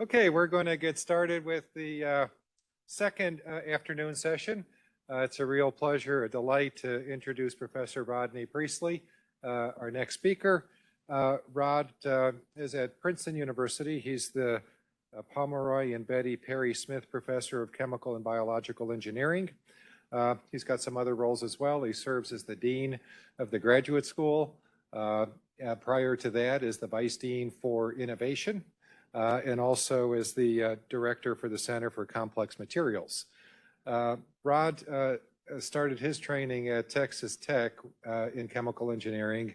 Okay, we're going to get started with the second afternoon session. It's a real pleasure, a delight to introduce Professor Rodney Priestley, our next speaker. Rod is at Princeton University. He's the Pomeroy and Betty Perry Smith Professor of Chemical and Biological Engineering. He's got some other roles as well. He serves as the Dean of the Graduate School. Prior to that is the Vice Dean for Innovation. And also is the director for the Center for Complex Materials. Rod started his training at Texas Tech in chemical engineering,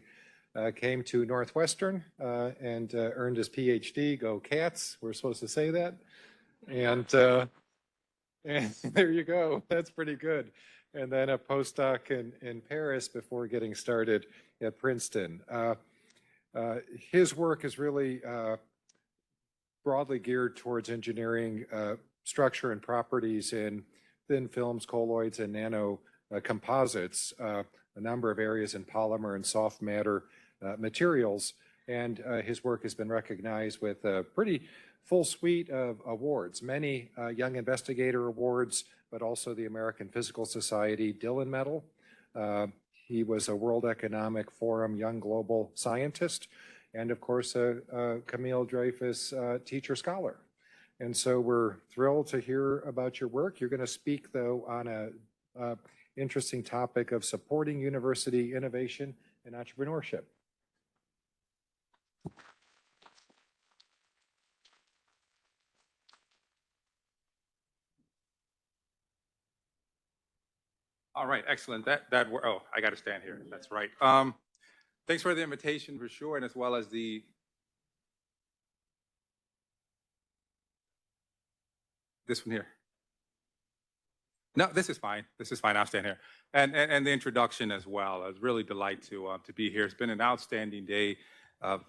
came to Northwestern and earned his PhD. Go Cats, we're supposed to say that. And there you go, that's pretty good. And then a postdoc in Paris before getting started at Princeton. His work is really broadly geared towards engineering structure and properties in thin films, colloids, and nano composites, a number of areas in polymer and soft matter materials. And his work has been recognized with a pretty full suite of awards, many Young Investigator Awards, but also the American Physical Society Dillon Medal. He was a World Economic Forum Young Global Scientist, and of course, Camille Dreyfus Teacher Scholar. And so we're thrilled to hear about your work. You're going to speak, though, on a interesting topic of supporting university innovation and entrepreneurship. All right, excellent. Oh, I got to stand here. That's right. Thanks for the invitation, for sure, and as well as this one here. No, this is fine. This is fine. I'll stand here. And the introduction as well. I was really delighted to be here. It's been an outstanding day of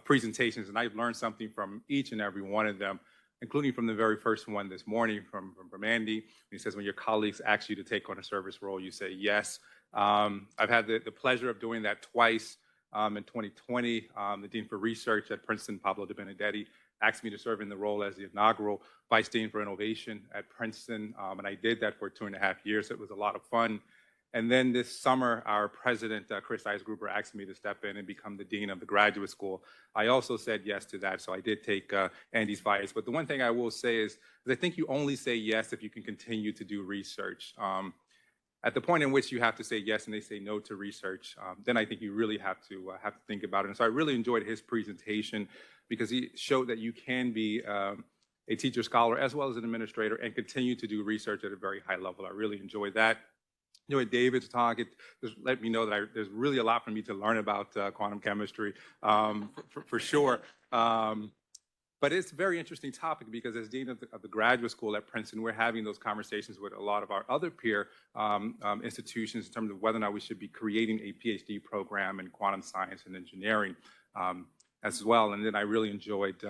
presentations, and I've learned something from each and every one of them, including from the very first one this morning from Andy. He says, when your colleagues ask you to take on a service role, you say yes. I've had the pleasure of doing that twice. In 2020, the Dean for Research at Princeton, Pablo De Benedetti, asked me to serve in the role as the inaugural Vice Dean for Innovation at Princeton, and I did that for 2.5 years. It was a lot of fun. And then this summer, our president, Chris Eisgruber, asked me to step in and become the Dean of the Graduate School. I also said yes to that, so I did take Andy's advice. But the one thing I will say is I think you only say yes if you can continue to do research. At the point in which you have to say yes and they say no to research, then I think you really have to think about it. And so I really enjoyed his presentation because he showed that you can be a teacher scholar as well as an administrator and continue to do research at a very high level. I really enjoyed that. You know, David's talk, it just let me know that there's really a lot for me to learn about quantum chemistry, for sure. But it's a very interesting topic because as Dean of the Graduate School at Princeton, we're having those conversations with a lot of our other peer institutions in terms of whether or not we should be creating a PhD program in quantum science and engineering as well. And then I really enjoyed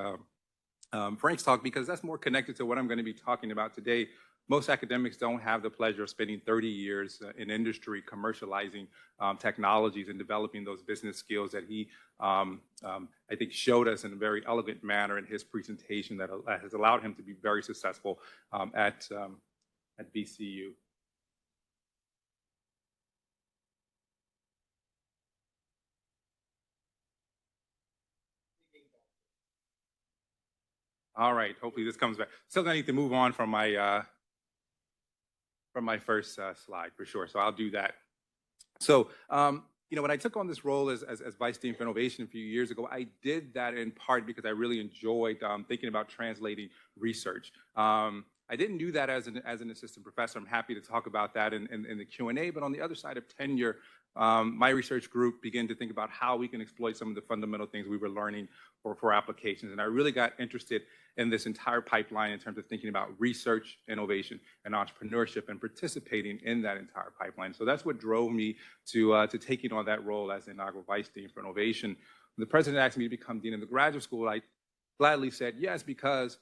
Frank's talk because that's more connected to what I'm going to be talking about today. Most academics don't have the pleasure of spending 30 years in industry commercializing technologies and developing those business skills that he, I think, showed us in a very elegant manner in his presentation that has allowed him to be very successful at VCU. All right, hopefully this comes back. Still, I need to move on from my first slide for sure, so I'll do that. So, you know, when I took on this role as Vice Dean for Innovation a few years ago, I did that in part because I really enjoyed thinking about translating research. I didn't do that as an assistant professor. I'm happy to talk about that in the Q&A, but on the other side of tenure, my research group began to think about how we can exploit some of the fundamental things we were learning for applications. And I really got interested in this entire pipeline in terms of thinking about research, innovation, and entrepreneurship and participating in that entire pipeline. So that's what drove me to taking on that role as the inaugural Vice Dean for Innovation. When the president asked me to become Dean of the Graduate School, I gladly said yes because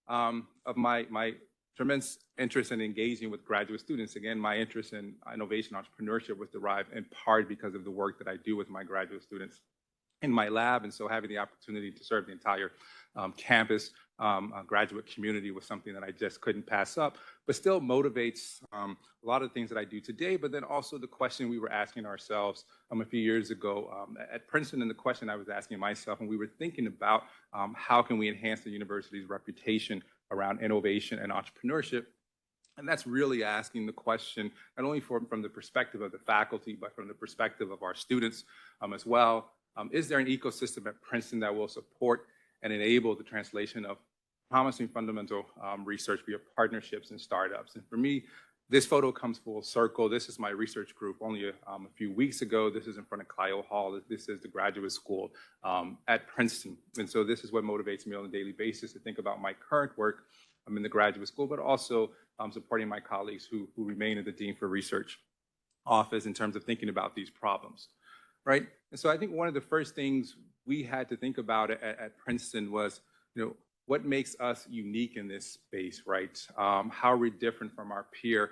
of my tremendous interest in engaging with graduate students. Again, my interest in innovation entrepreneurship was derived in part because of the work that I do with my graduate students. in my lab. And so having the opportunity to serve the entire campus graduate community was something that I just couldn't pass up, but still motivates a lot of the things that I do today. But then also the question we were asking ourselves a few years ago at Princeton, and the question I was asking myself, and we were thinking about how can we enhance the university's reputation around innovation and entrepreneurship. And that's really asking the question, not only from the perspective of the faculty, but from the perspective of our students as well. Is there an ecosystem at Princeton that will support and enable the translation of promising fundamental research via partnerships and startups? And for me, this photo comes full circle. This is my research group only a few weeks ago. This is in front of Clio Hall. This is the graduate school at Princeton. And so this is what motivates me on a daily basis to think about my current work in the graduate school, but also supporting my colleagues who remain at the Dean for Research office in terms of thinking about these problems, right? And so I think one of the first things we had to think about at Princeton was, what makes us unique in this space, right? How are we different from our peer,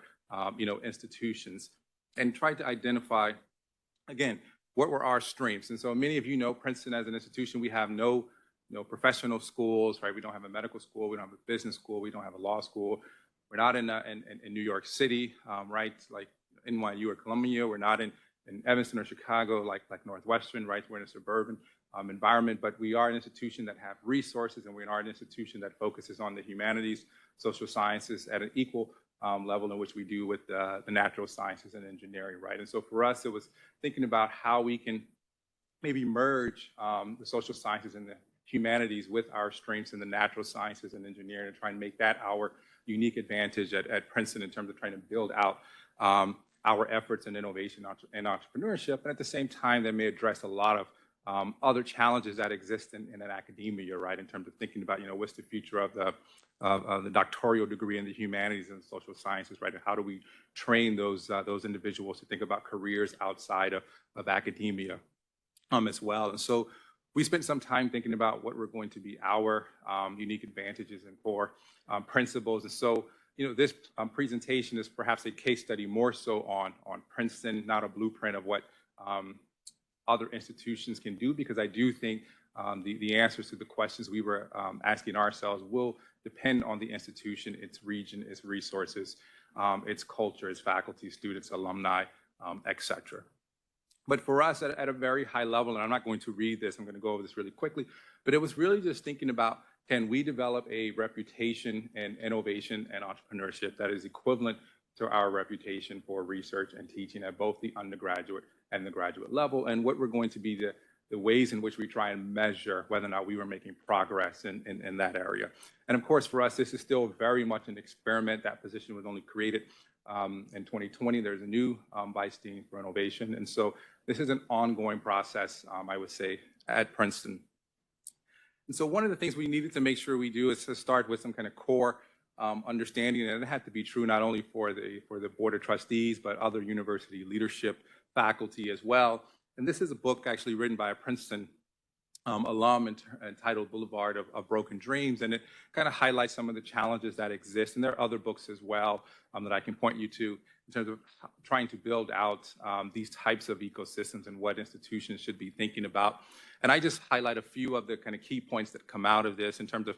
institutions? And try to identify, again, what were our strengths? And so many of you know Princeton as an institution, we have no professional schools, right? We don't have a medical school, we don't have a business school, we don't have a law school. We're not in New York City, right? Like NYU or Columbia. We're not in Evanston or Chicago, like Northwestern, right? We're in a suburban environment, but we are an institution that have resources, and we are an institution that focuses on the humanities, social sciences at an equal level in which we do with the natural sciences and engineering, right? And so for us, it was thinking about how we can maybe merge the social sciences and the humanities with our strengths in the natural sciences and engineering, and try and make that our unique advantage at Princeton in terms of trying to build out our efforts in innovation and entrepreneurship. And at the same time, that may address a lot of other challenges that exist in an academia, right? In terms of thinking about, what's the future of the doctoral degree in the humanities and social sciences, right? And how do we train those individuals to think about careers outside of academia as well? And so we spent some time thinking about what were going to be our unique advantages and core principles. And so, this presentation is perhaps a case study more so on Princeton, not a blueprint of what other institutions can do, because I do think the answers to the questions we were asking ourselves will depend on the institution, its region, its resources, its culture, its faculty, students, alumni, et cetera. But for us at a very high level, and I'm not going to read this, I'm going to go over this really quickly, but it was really just thinking about, can we develop a reputation in innovation and entrepreneurship that is equivalent to our reputation for research and teaching at both the undergraduate and the graduate level, and what were going to be the ways in which we try and measure whether or not we were making progress in that area. And of course, for us, this is still very much an experiment. That position was only created in 2020. There's a new Vice Dean for Innovation. And so this is an ongoing process, I would say, at Princeton. And so one of the things we needed to make sure we do is to start with some kind of core understanding, and it had to be true not only for the Board of Trustees, but other university leadership, faculty as well. And this is a book actually written by a Princeton alum entitled Boulevard of Broken Dreams, and it kind of highlights some of the challenges that exist. And there are other books as well that I can point you to in terms of trying to build out these types of ecosystems and what institutions should be thinking about. And I just highlight a few of the kind of key points that come out of this in terms of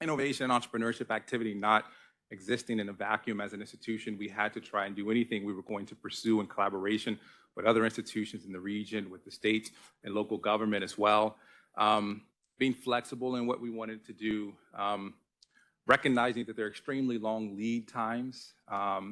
innovation and entrepreneurship activity not existing in a vacuum as an institution. We had to try and do anything we were going to pursue in collaboration with other institutions in the region, with the state and local government as well. Being flexible in what we wanted to do, recognizing that there are extremely long lead times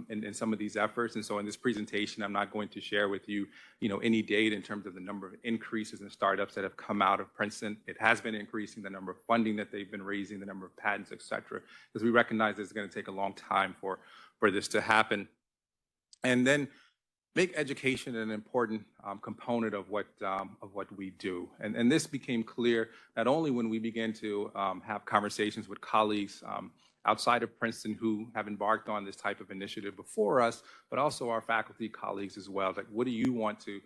in some of these efforts. And so in this presentation, I'm not going to share with you, any data in terms of the number of increases in startups that have come out of Princeton. It has been increasing, the number of funding that they've been raising, the number of patents, et cetera, because we recognize it's going to take a long time for this to happen. And then make education an important component of what we do. And this became clear not only when we began to have conversations with colleagues outside of Princeton who have embarked on this type of initiative before us, but also our faculty colleagues as well. Like, what do you want to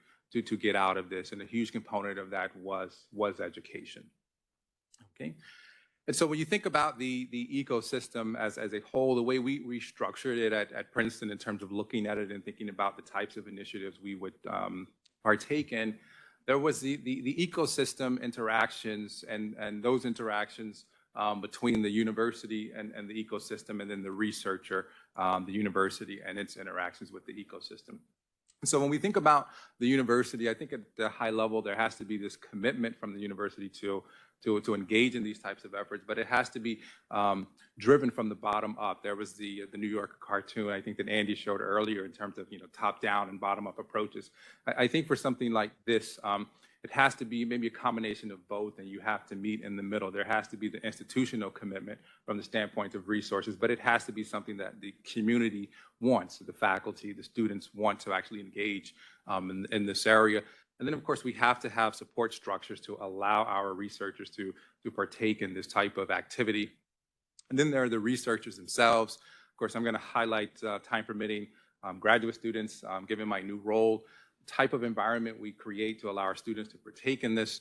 get out of this? And a huge component of that was education. Okay. And so when you think about the ecosystem as a whole, the way we structured it at Princeton in terms of looking at it and thinking about the types of initiatives we would partake in, there was the ecosystem interactions and those interactions between the university and the ecosystem, and then the researcher, the university and its interactions with the ecosystem. So when we think about the university, I think at the high level, there has to be this commitment from the university to engage in these types of efforts, but it has to be driven from the bottom up. There was the New York cartoon, I think, that Andy showed earlier in terms of top down and bottom up approaches. I think for something like this, it has to be maybe a combination of both, and you have to meet in the middle. There has to be the institutional commitment from the standpoint of resources, but it has to be something that the community wants, the faculty, the students want to actually engage in this area. And then, of course, we have to have support structures to allow our researchers to partake in this type of activity. And then there are the researchers themselves. Of course, I'm going to highlight, time permitting, graduate students, given my new role, type of environment we create to allow our students to partake in this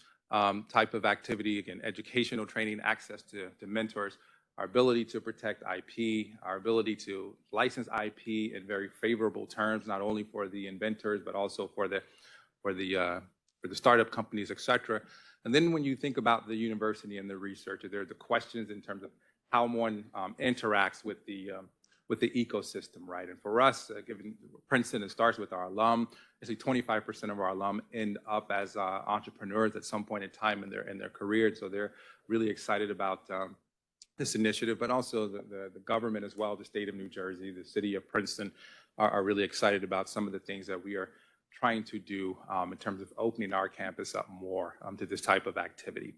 type of activity. Again, educational training, access to mentors, our ability to protect IP, our ability to license IP in very favorable terms, not only for the inventors, but also for the startup companies, et cetera. And then when you think about the university and the researcher, there are the questions in terms of how one interacts with the ecosystem, right? And for us, given Princeton, it starts with our alum. Actually, 25% of our alum end up as entrepreneurs at some point in time in their career. So they're really excited about this initiative, but also the government as well, the state of New Jersey, the city of Princeton are really excited about some of the things that we are trying to do in terms of opening our campus up more to this type of activity.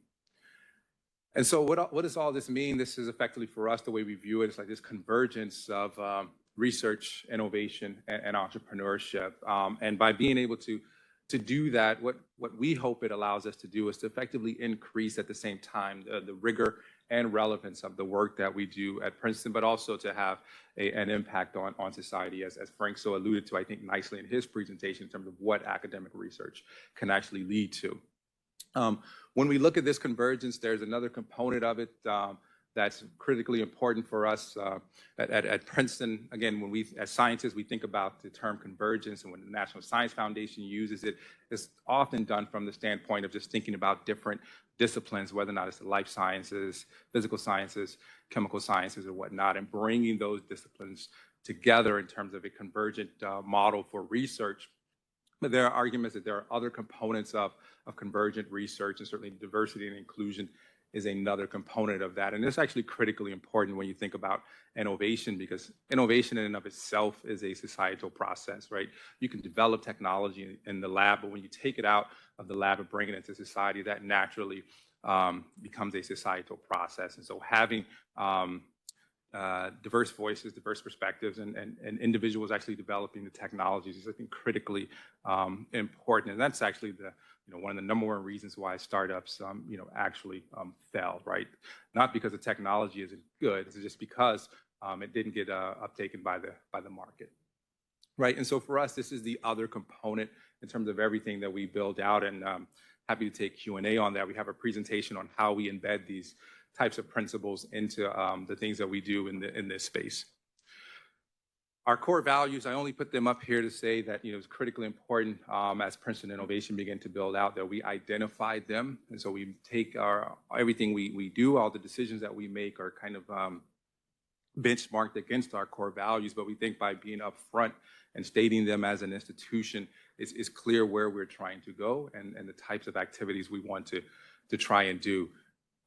And so what does all this mean? This is effectively for us, the way we view it, it's like this convergence of research, innovation, and entrepreneurship. And by being able to do that, what we hope it allows us to do is to effectively increase at the same time the rigor and relevance of the work that we do at Princeton, but also to have an impact on society, as Frank so alluded to, I think, nicely in his presentation in terms of what academic research can actually lead to. When we look at this convergence, there's another component of it that's critically important for us at Princeton. Again, when we, as scientists, we think about the term convergence, and when the National Science Foundation uses it, it's often done from the standpoint of just thinking about different disciplines, whether or not it's the life sciences, physical sciences, chemical sciences, or whatnot, and bringing those disciplines together in terms of a convergent model for research. But there are arguments that there are other components of convergent research, and certainly diversity and inclusion is another component of that. And it's actually critically important when you think about innovation, because innovation in and of itself is a societal process, right? You can develop technology in the lab, but when you take it out of the lab and bring it into society, that naturally becomes a societal process. And so having diverse voices, diverse perspectives, and individuals actually developing the technologies is, I think, critically important. And that's actually one of the number one reasons why startups, actually failed, right? Not because the technology isn't good, it's just because it didn't get uptaken by the market, right? And so for us, this is the other component in terms of everything that we build out, and happy to take Q&A on that. We have a presentation on how we embed these types of principles into the things that we do in this space. Our core values, I only put them up here to say that it's critically important as Princeton Innovation began to build out that we identified them. And so we take everything we do, all the decisions that we make are kind of benchmarked against our core values, but we think by being upfront and stating them as an institution, it's clear where we're trying to go and the types of activities we want to try and do.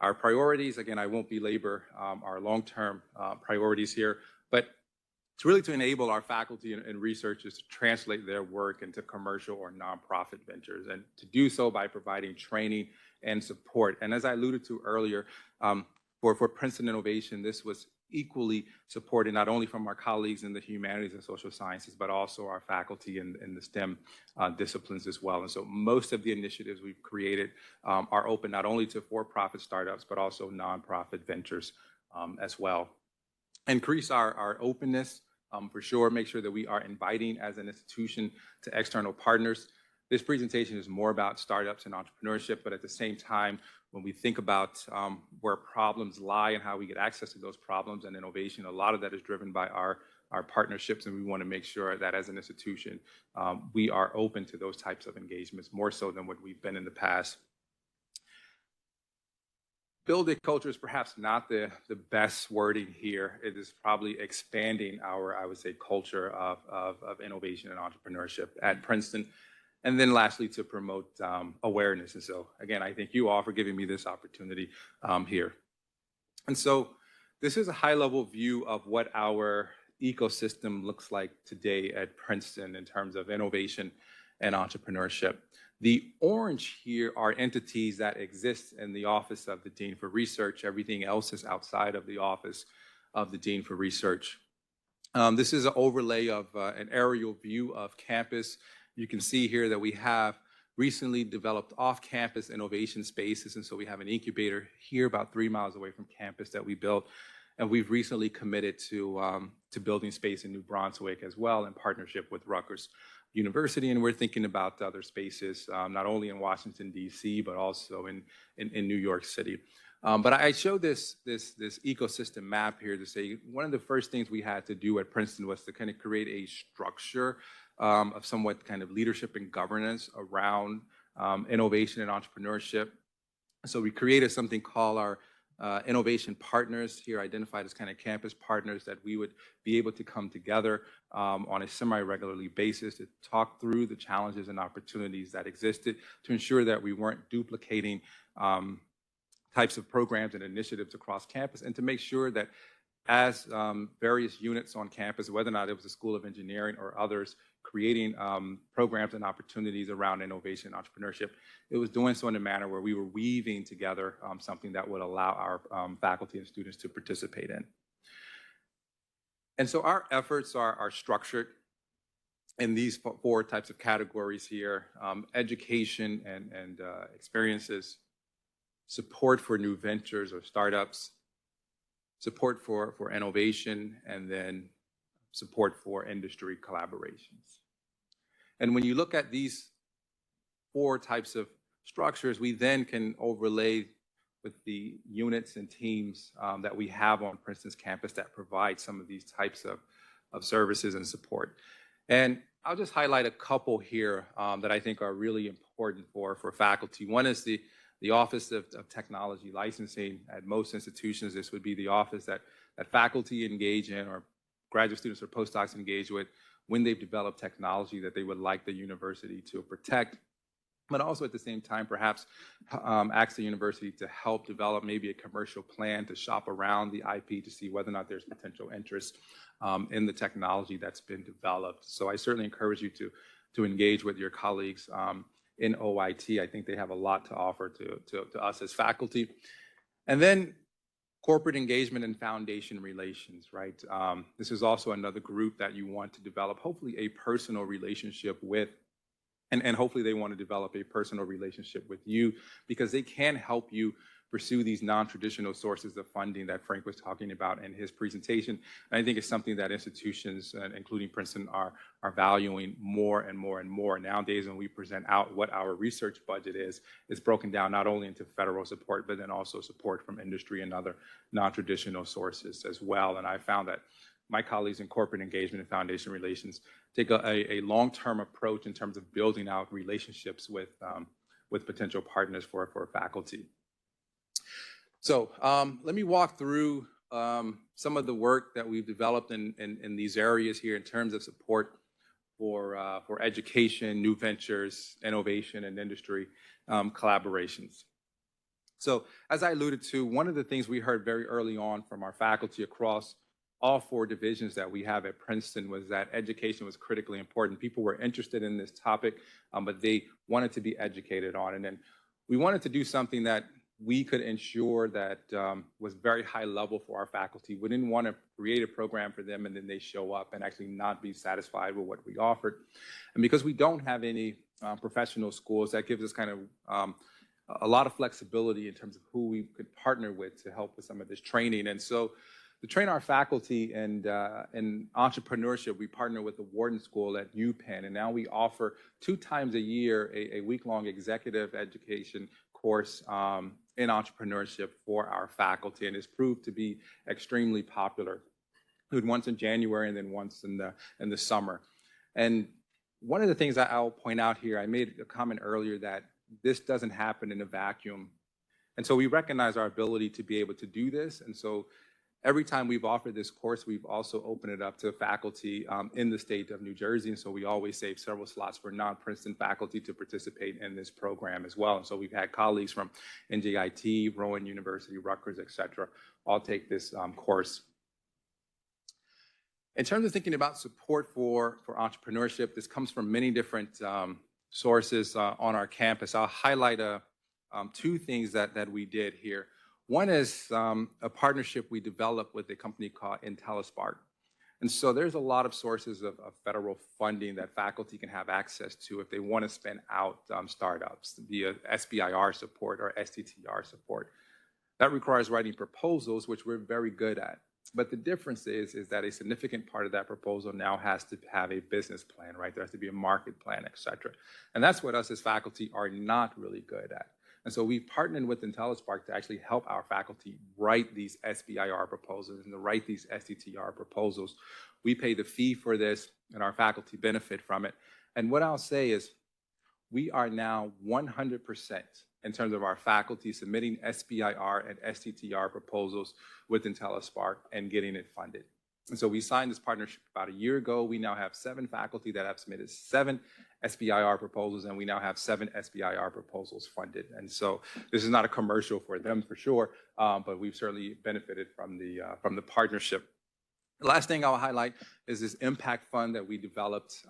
Our priorities, again, I won't belabor our long-term priorities here, but it's really to enable our faculty and researchers to translate their work into commercial or nonprofit ventures, and to do so by providing training and support. And as I alluded to earlier, for Princeton Innovation, this was equally supported not only from our colleagues in the humanities and social sciences, but also our faculty in the STEM disciplines as well. And so most of the initiatives we've created are open not only to for-profit startups, but also nonprofit ventures as well. Increase our openness, for sure, make sure that we are inviting as an institution to external partners. This presentation is more about startups and entrepreneurship, but at the same time, when we think about where problems lie and how we get access to those problems and innovation, a lot of that is driven by our our partnerships, and we want to make sure that as an institution, we are open to those types of engagements more so than what we've been in the past. Build a culture is perhaps not the best wording here. It is probably expanding our, I would say, culture of innovation and entrepreneurship at Princeton. And then lastly, to promote awareness. And so, again, I thank you all for giving me this opportunity here. And so this is a high-level view of what our ecosystem looks like today at Princeton in terms of innovation and entrepreneurship. The orange here are entities that exist in the Office of the Dean for Research. Everything else is outside of the Office of the Dean for Research. This is an overlay of an aerial view of campus. You can see here that we have recently developed off-campus innovation spaces, and so we have an incubator here about 3 miles away from campus that we built, and we've recently committed to building space in New Brunswick as well in partnership with Rutgers University, and we're thinking about other spaces, not only in Washington, D.C., but also in New York City. But I show this ecosystem map here to say one of the first things we had to do at Princeton was to kind of create a structure of somewhat kind of leadership and governance around innovation and entrepreneurship. So we created something called our innovation partners, here identified as kind of campus partners, that we would be able to come together on a semi-regularly basis to talk through the challenges and opportunities that existed to ensure that we weren't duplicating types of programs and initiatives across campus, and to make sure that as various units on campus, whether or not it was the School of Engineering or others, creating programs and opportunities around innovation and entrepreneurship, it was doing so in a manner where we were weaving together something that would allow our faculty and students to participate in. And so our efforts are structured in these 4 types of categories here: education and experiences, support for new ventures or startups, support for innovation, and then support for industry collaborations. And when you look at these 4 types of structures, we then can overlay with the units and teams that we have on Princeton's campus that provide some of these types of services and support. And I'll just highlight a couple here that I think are really important for faculty. One is the Office of Technology Licensing. At most institutions, this would be the office that faculty engage in, or graduate students or postdocs engage with, when they've developed technology that they would like the university to protect, but also at the same time perhaps ask the university to help develop maybe a commercial plan to shop around the IP to see whether or not there's potential interest in the technology that's been developed. So I certainly encourage you to engage with your colleagues in OIT. I think they have a lot to offer to us as faculty. And then corporate engagement and foundation relations, right? This is also another group that you want to develop, hopefully a personal relationship with, and hopefully they want to develop a personal relationship with you, because they can help you pursue these non-traditional sources of funding that Frank was talking about in his presentation. And I think it's something that institutions, including Princeton, are valuing more and more and more. Nowadays, when we present out what our research budget is, it's broken down not only into federal support, but then also support from industry and other non-traditional sources as well. And I found that my colleagues in corporate engagement and foundation relations take a long-term approach in terms of building out relationships with potential partners for faculty. So let me walk through some of the work that we've developed in these areas here in terms of support for education, new ventures, innovation, and industry collaborations. So as I alluded to, one of the things we heard very early on from our faculty across all 4 divisions that we have at Princeton was that education was critically important. People were interested in this topic, but they wanted to be educated on it. And then we wanted to do something that we could ensure that was very high level for our faculty. We didn't want to create a program for them and then they show up and actually not be satisfied with what we offered. And because we don't have any professional schools, that gives us kind of a lot of flexibility in terms of who we could partner with to help with some of this training. And so to train our faculty in entrepreneurship, we partner with the Wharton School at UPenn, and now we offer 2 times a year a week-long executive education course in entrepreneurship for our faculty, and it's proved to be extremely popular. We would once in January and then once in the summer. And one of the things I'll point out here, I made a comment earlier that this doesn't happen in a vacuum. And so we recognize our ability to be able to do this. And so every time we've offered this course, we've also opened it up to faculty in the state of New Jersey. And so we always save several slots for non-Princeton faculty to participate in this program as well. And so we've had colleagues from NJIT, Rowan University, Rutgers, et cetera, all take this course. In terms of thinking about support for entrepreneurship, this comes from many different sources on our campus. I'll highlight two things that we did here. One is a partnership we developed with a company called IntelliSpark. And so there's a lot of sources of federal funding that faculty can have access to if they want to spin out startups via SBIR support or STTR support. That requires writing proposals, which we're very good at. But the difference is that a significant part of that proposal now has to have a business plan, right? There has to be a market plan, et cetera. And that's what us as faculty are not really good at. And so we've partnered with IntelliSpark to actually help our faculty write these SBIR proposals and to write these STTR proposals. We pay the fee for this, and our faculty benefit from it. And what I'll say is we are now 100% in terms of our faculty submitting SBIR and STTR proposals with IntelliSpark and getting it funded. And so we signed this partnership about a year ago. We now have 7 faculty that have submitted 7 SBIR proposals, and we now have 7 SBIR proposals funded. And so this is not a commercial for them for sure, but we've certainly benefited from the partnership. The last thing I'll highlight is this impact fund that we developed.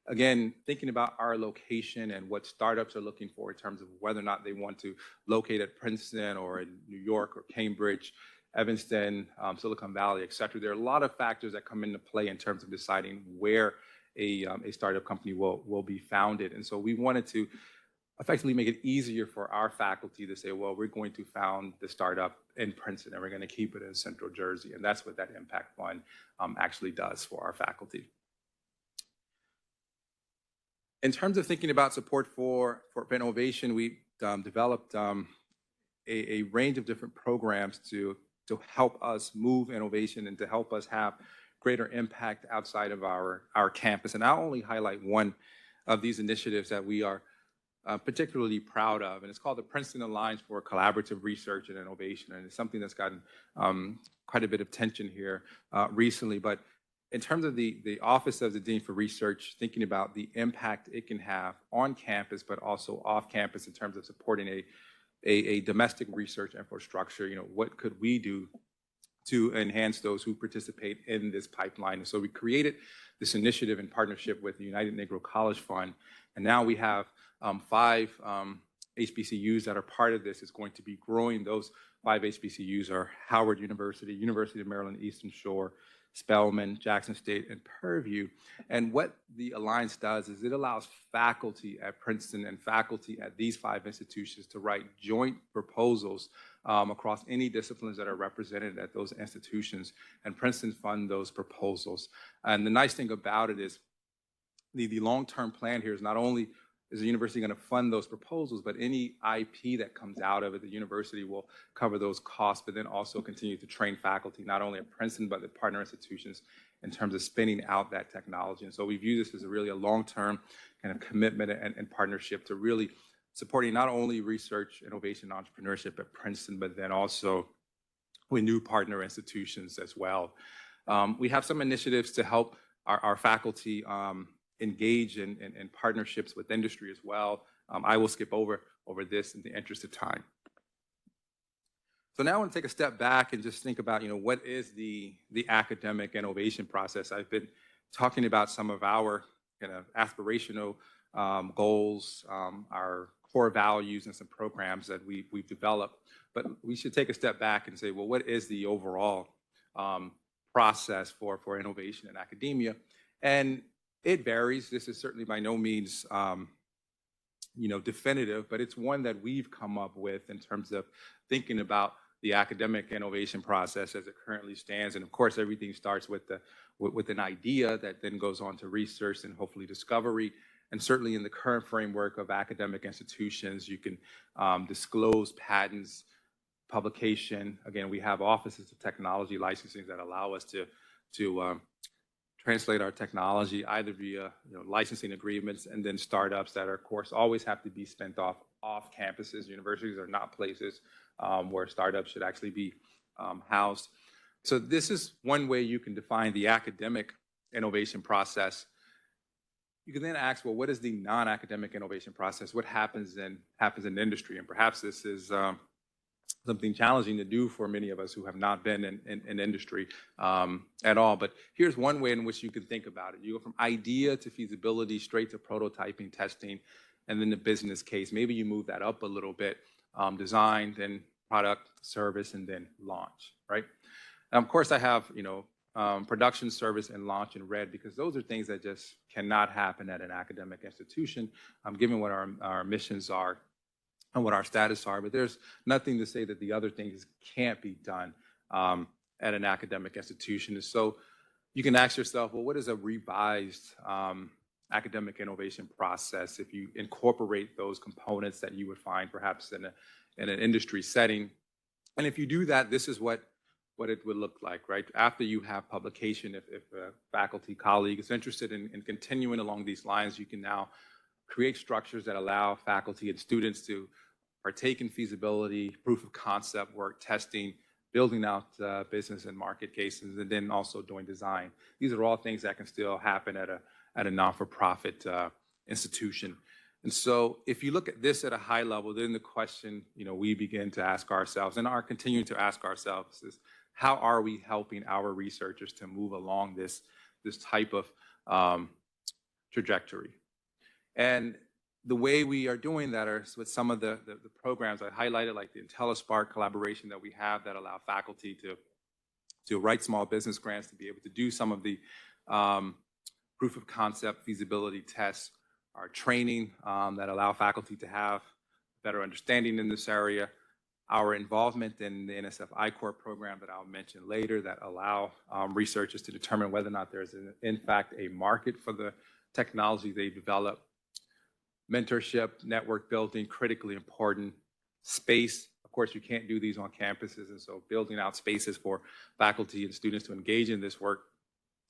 Again, thinking about our location and what startups are looking for in terms of whether or not they want to locate at Princeton or in New York or Cambridge, Evanston, Silicon Valley, et cetera. There are a lot of factors that come into play in terms of deciding where a startup company will be founded. And so we wanted to effectively make it easier for our faculty to say, well, we're going to found the startup in Princeton and we're going to keep it in Central Jersey. And that's what that impact fund actually does for our faculty. In terms of thinking about support for innovation, we developed a range of different programs to help us move innovation and to help us have greater impact outside of our campus. And I'll only highlight one of these initiatives that we are particularly proud of, and it's called the Princeton Alliance for Collaborative Research and Innovation. And it's something that's gotten quite a bit of attention here recently. But in terms of the Office of the Dean for Research, thinking about the impact it can have on campus, but also off campus in terms of supporting a domestic research infrastructure, what could we do to enhance those who participate in this pipeline? And so we created this initiative in partnership with the United Negro College Fund. And now we have 5 HBCUs that are part of this. It's going to be growing. Those 5 HBCUs are Howard University, University of Maryland, Eastern Shore, Spelman, Jackson State, and Purdue. And what the Alliance does is it allows faculty at Princeton and faculty at these 5 institutions to write joint proposals across any disciplines that are represented at those institutions, and Princeton fund those proposals. And the nice thing about it is the long-term plan here is not only is the university going to fund those proposals, but any IP that comes out of it, the university will cover those costs, but then also continue to train faculty, not only at Princeton, but at partner institutions in terms of spinning out that technology. And so we view this as really a long-term kind of commitment and partnership to really supporting not only research, innovation, and entrepreneurship at Princeton, but then also with new partner institutions as well. We have some initiatives to help our faculty engage in partnerships with industry as well. I will skip over this in the interest of time. So now I want to take a step back and just think about, what is the academic innovation process? I've been talking about some of our kind of aspirational goals, our core values, and some programs that we've developed. But we should take a step back and say, well, what is the overall process for innovation in academia? And it varies. This is certainly by no means, definitive, but it's one that we've come up with in terms of thinking about the academic innovation process as it currently stands. And of course, everything starts with an idea that then goes on to research and hopefully discovery. And certainly in the current framework of academic institutions, you can disclose patents, publication. Again, we have offices of technology licensing that allow us to translate our technology either via licensing agreements, and then startups that are, of course, always have to be spent off campuses. Universities are not places where startups should actually be housed. So this is one way you can define the academic innovation process. You can then ask, well, what is the non-academic innovation process? What happens in industry? And perhaps this is something challenging to do for many of us who have not been in industry at all. But here's one way in which you can think about it. You go from idea to feasibility, straight to prototyping, testing, and then the business case. Maybe you move that up a little bit, design, then product, service, and then launch, right? And of course, I have, production, service, and launch in red, because those are things that just cannot happen at an academic institution, given what our missions are and what our status are. But there's nothing to say that the other things can't be done at an academic institution. And so you can ask yourself, well, what is a revised academic innovation process if you incorporate those components that you would find perhaps in an industry setting? And if you do that, this is what it would look like, right? After you have publication, if a faculty colleague is interested in continuing along these lines, you can now create structures that allow faculty and students to partake in feasibility, proof of concept work, testing, building out business and market cases, and then also doing design. These are all things that can still happen at a non-for-profit institution. And so if you look at this at a high level, then the question we begin to ask ourselves and are continuing to ask ourselves is, how are we helping our researchers to move along this type of trajectory? And the way we are doing that is with some of the programs I highlighted, like the IntelliSpark collaboration that we have that allow faculty to write small business grants, to be able to do some of the proof of concept feasibility tests, our training that allow faculty to have better understanding in this area, our involvement in the NSF I-Corps program that I'll mention later that allow researchers to determine whether or not there's in fact a market for the technology they develop. Mentorship, network building, critically important. Space, of course, you can't do these on campuses, and so building out spaces for faculty and students to engage in this work.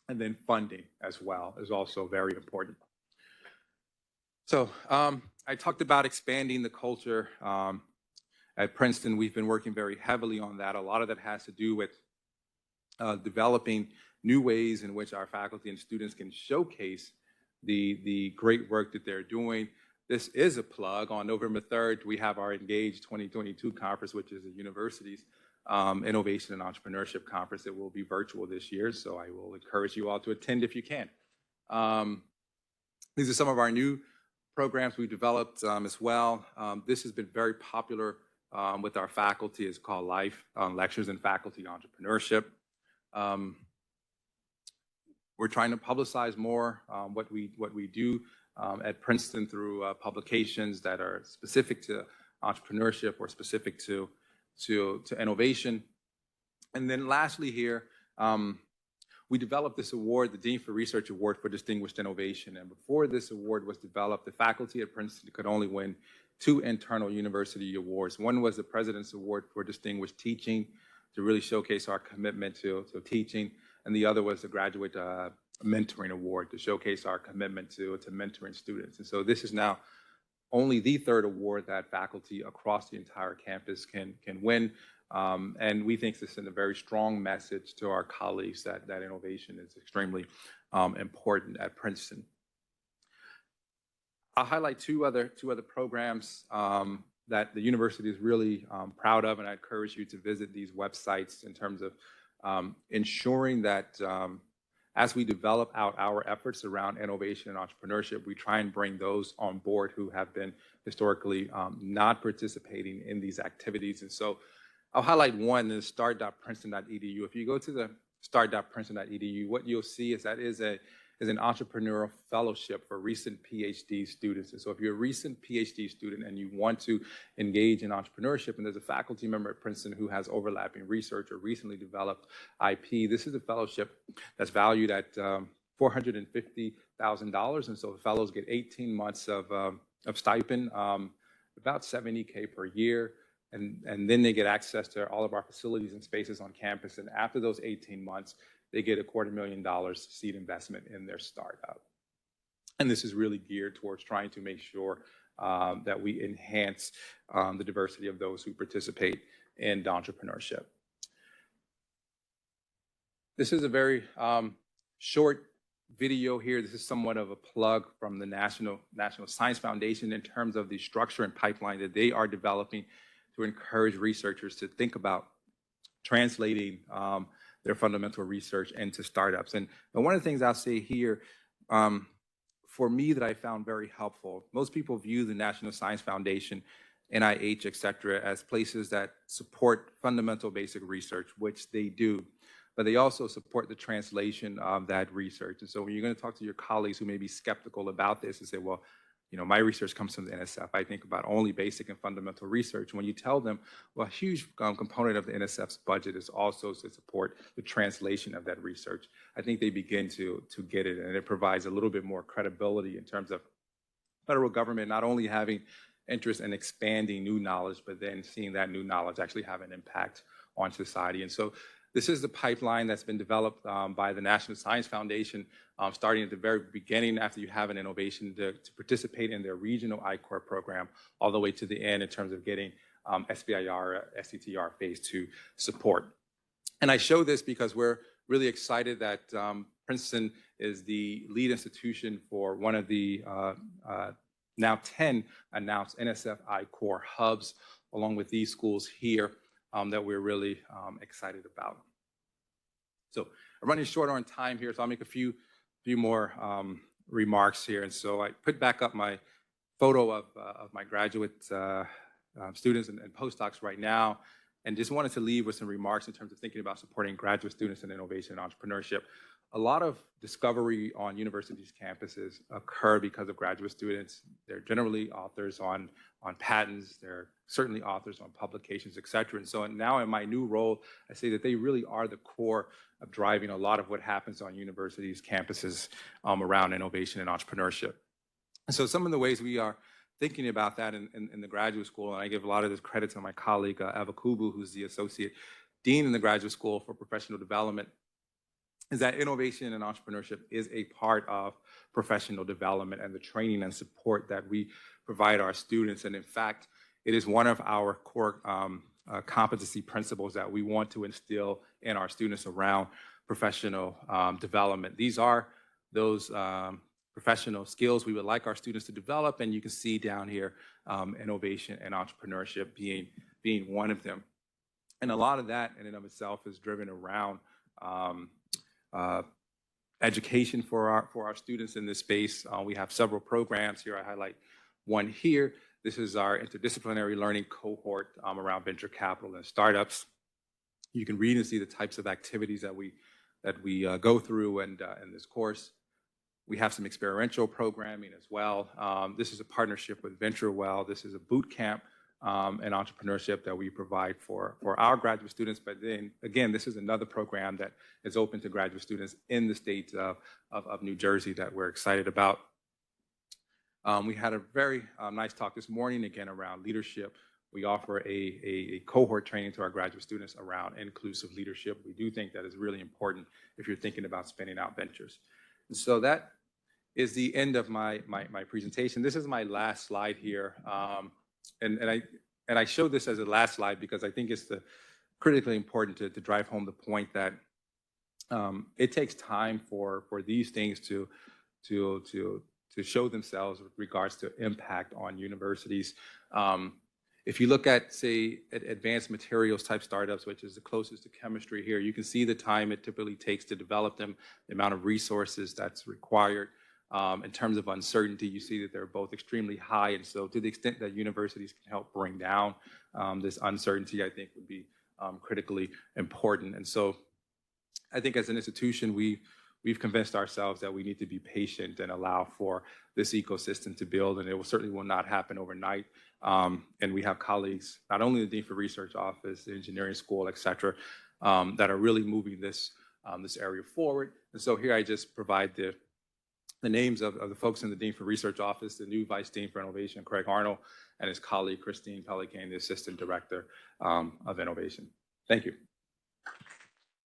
And then funding as well is also very important. So I talked about expanding the culture. At Princeton, we've been working very heavily on that. A lot of that has to do with developing new ways in which our faculty and students can showcase the great work that they're doing. This is a plug. On November 3rd, we have our Engage 2022 conference, which is the university's Innovation and Entrepreneurship Conference. It will be virtual this year, so I will encourage you all to attend if you can. These are some of our new programs we developed as well. This has been very popular with our faculty. It's called Life Lectures in Faculty Entrepreneurship. We're trying to publicize more what we do at Princeton through publications that are specific to entrepreneurship or specific to innovation. And then lastly here, we developed this award, the Dean for Research Award for Distinguished Innovation. And before this award was developed, the faculty at Princeton could only win 2 internal university awards. One was the President's Award for Distinguished Teaching, to really showcase our commitment to teaching. And the other was the Graduate Mentoring Award, to showcase our commitment to mentoring students. And so this is now only the 3rd award that faculty across the entire campus can win. And we think this is a very strong message to our colleagues that innovation is extremely important at Princeton. I'll highlight two other programs that the university is really proud of, and I encourage you to visit these websites in terms of ensuring that as we develop out our efforts around innovation and entrepreneurship, we try and bring those on board who have been historically not participating in these activities. And so I'll highlight one, the start.princeton.edu. If you go to the start.princeton.edu, what you'll see is that is an entrepreneurial fellowship for recent PhD students. And so if you're a recent PhD student and you want to engage in entrepreneurship, and there's a faculty member at Princeton who has overlapping research or recently developed IP, this is a fellowship that's valued at $450,000. And so the fellows get 18 months of stipend, about $70K per year. and then they get access to all of our facilities and spaces on campus. And after those 18 months, they get $250,000 seed investment in their startup. And this is really geared towards trying to make sure that we enhance the diversity of those who participate in entrepreneurship. This is a very short video here. This is somewhat of a plug from the National Science Foundation in terms of the structure and pipeline that they are developing to encourage researchers to think about translating their fundamental research into startups. And one of the things I'll say here, for me, that I found very helpful, most people view the National Science Foundation, NIH, et cetera, as places that support fundamental basic research, which they do, but they also support the translation of that research. And so when you're going to talk to your colleagues who may be skeptical about this and say, well, you know, my research comes from the NSF, I think about only basic and fundamental research. When you tell them, well, a huge component of the NSF's budget is also to support the translation of that research, I think they begin to get it, and it provides a little bit more credibility in terms of federal government not only having interest in expanding new knowledge, but then seeing that new knowledge actually have an impact on society. And so this is the pipeline that's been developed by the National Science Foundation, starting at the very beginning after you have an innovation to participate in their regional I-Corps program, all the way to the end in terms of getting SBIR, STTR phase 2 support. And I show this because we're really excited that Princeton is the lead institution for one of the now 10 announced NSF I-Corps hubs, along with these schools here, that we're really excited about. So I'm running short on time here, so I'll make a few more remarks here. And so I put back up my photo of my graduate students and postdocs right now, and just wanted to leave with some remarks in terms of thinking about supporting graduate students in innovation and entrepreneurship. A lot of discovery on universities' campuses occur because of graduate students. They're generally authors on patents. They're certainly authors on publications, et cetera. And so now in my new role, I say that they really are the core of driving a lot of what happens on universities' campuses around innovation and entrepreneurship. And so some of the ways we are thinking about that in the graduate school, and I give a lot of this credit to my colleague, Eva Kubu, who's the Associate Dean in the Graduate School for Professional Development, is that innovation and entrepreneurship is a part of professional development and the training and support that we provide our students. And in fact, it is one of our core competency principles that we want to instill in our students around professional development. These are those professional skills we would like our students to develop, and you can see down here innovation and entrepreneurship being one of them. And a lot of that in and of itself is driven around education for our students in this space. We have several programs here. I highlight one here. This is our interdisciplinary learning cohort around venture capital and startups. You can read and see the types of activities that we go through in this course. We have some experiential programming as well. This is a partnership with VentureWell. This is a boot camp and entrepreneurship that we provide for our graduate students. But then again, this is another program that is open to graduate students in the state of New Jersey that we're excited about. We had a very nice talk this morning, again, around leadership. We offer a cohort training to our graduate students around inclusive leadership. We do think that is really important if you're thinking about spinning out ventures. And so that is the end of my presentation. This is my last slide here. And I show this as a last slide because I think it's critically important to drive home the point that it takes time for these things to show themselves with regards to impact on universities. If you look at, say, advanced materials type startups, which is the closest to chemistry here, you can see the time it typically takes to develop them, the amount of resources that's required. In terms of uncertainty, you see that they're both extremely high. And so to the extent that universities can help bring down this uncertainty, I think would be critically important. And so I think as an institution, we've convinced ourselves that we need to be patient and allow for this ecosystem to build, and it certainly will not happen overnight. And we have colleagues, not only the Dean for Research Office, the engineering school, et cetera, that are really moving this area forward. And so here I just provide the names of the folks in the Dean for Research Office, the new Vice Dean for Innovation, Craig Arnold, and his colleague, Christine Pelican, the Assistant Director of Innovation. Thank you.